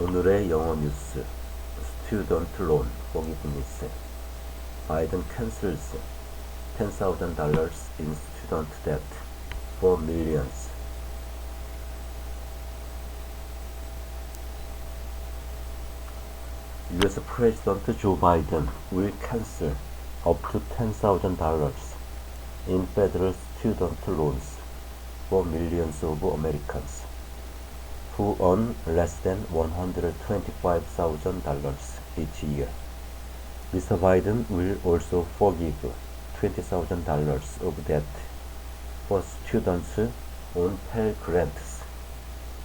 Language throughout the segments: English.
오늘의 영어 뉴스. Student loan forgiveness. Biden cancels $10,000 in student debt for millions. U.S. President Joe Biden will cancel up to $10,000 in federal student loans for millions of Americans who earn less than $125,000 each year. Mr. Biden will also forgive $20,000 of debt for students on Pell Grants,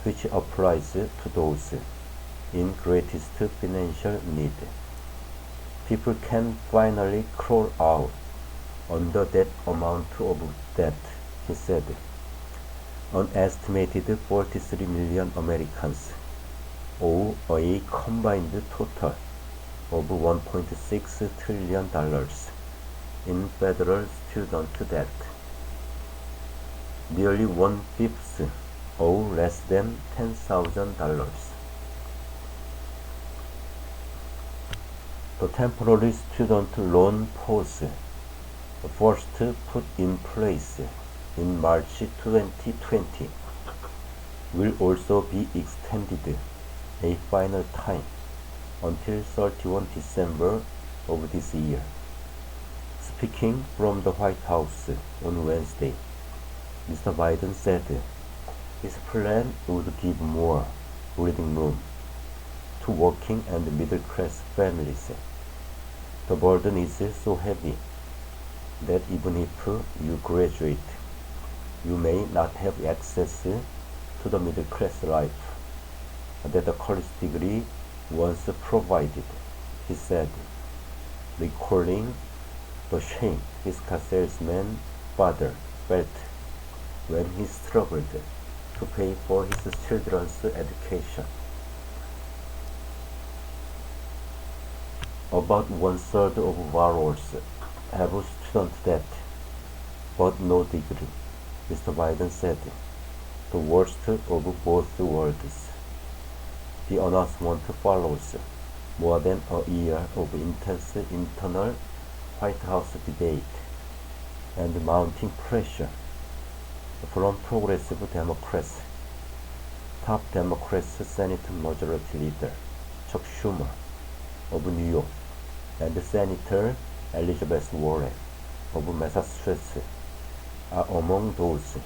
which applies to those in greatest financial need. People can finally crawl out under that amount of debt, he said. An estimated 43 million Americans owe a combined total of $1.6 trillion in federal student debt. Nearly one-fifth owe less than $10,000. The temporary student loan pause, first put in place in March 2020, will also be extended a final time until 31 December of this year. Speaking from the White House on Wednesday, Mr. Biden said his plan would give more breathing room to working and middle-class families. The burden is so heavy that even if you graduate, you may not have access to the middle-class life that a college degree once provided, he said, recalling the shame his car salesman father felt when he struggled to pay for his children's education. About one-third of borrowers have student debt, but no degree, Mr. Biden said, the worst of both worlds. The announcement follows more than a year of intense internal White House debate and mounting pressure from progressive Democrats. Top Democrats Senate Majority Leader Chuck Schumer of New York and Senator Elizabeth Warren of Massachusetts are among those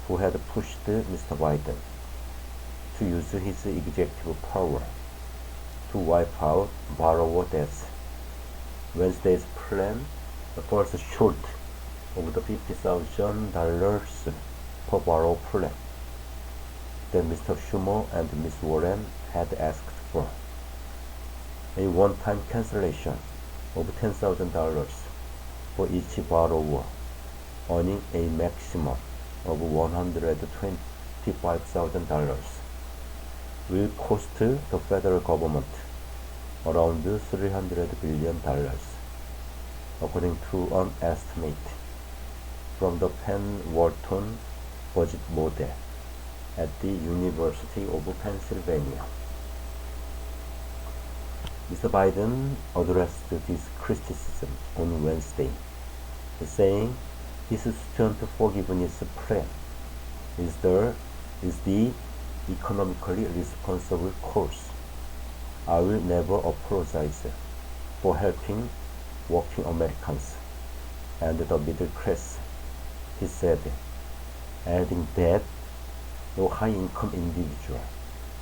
who had pushed Mr. Biden to use his executive power to wipe out borrower debts. Wednesday's plan falls short of the $50,000 per borrower plan that Mr. Schumer and Ms. Warren had asked for. A one-time cancellation of $10,000 for each borrower earning a maximum of $125,000 will cost the federal government around $300 billion, according to an estimate from the Penn Wharton budget model at the University of Pennsylvania. Mr. Biden addressed this criticism on Wednesday, saying his student forgiveness plan is the economically responsible course. I will never apologize for helping working Americans and the middle class, he said, adding that no high-income individual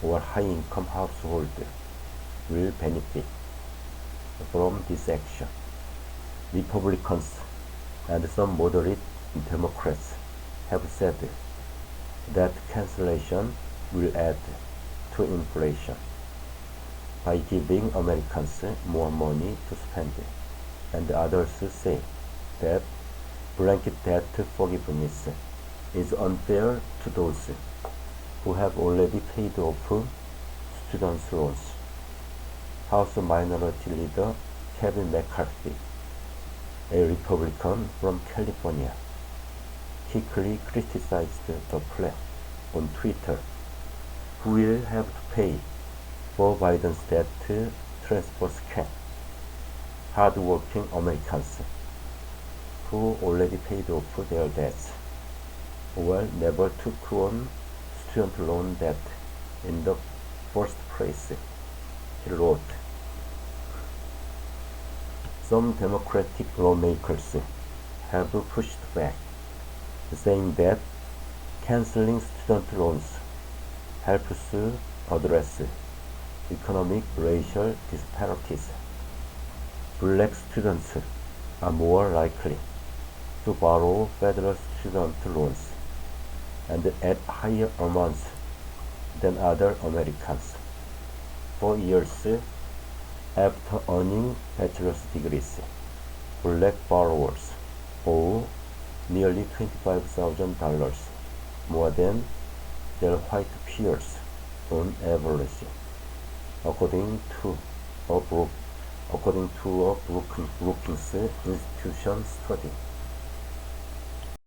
or high-income household will benefit from this action. Republicans and some moderate Democrats have said that cancellation will add to inflation by giving Americans more money to spend, and others say that blanket debt forgiveness is unfair to those who have already paid off student loans. House Minority Leader Kevin McCarthy, a Republican from California, quickly criticized the plan on Twitter, who will have to pay for Biden's debt transfer scam. Hard-working Americans who already paid off their debts or never took on student loan debt in the first place, he wrote. Some Democratic lawmakers have pushed back, saying that canceling student loans helps address economic racial disparities. Black students are more likely to borrow federal student loans and at higher amounts than other Americans. For years after earning bachelor's degrees, black borrowers owe nearly $25,000 more than their white peers on average, according to a Brookings Institution study.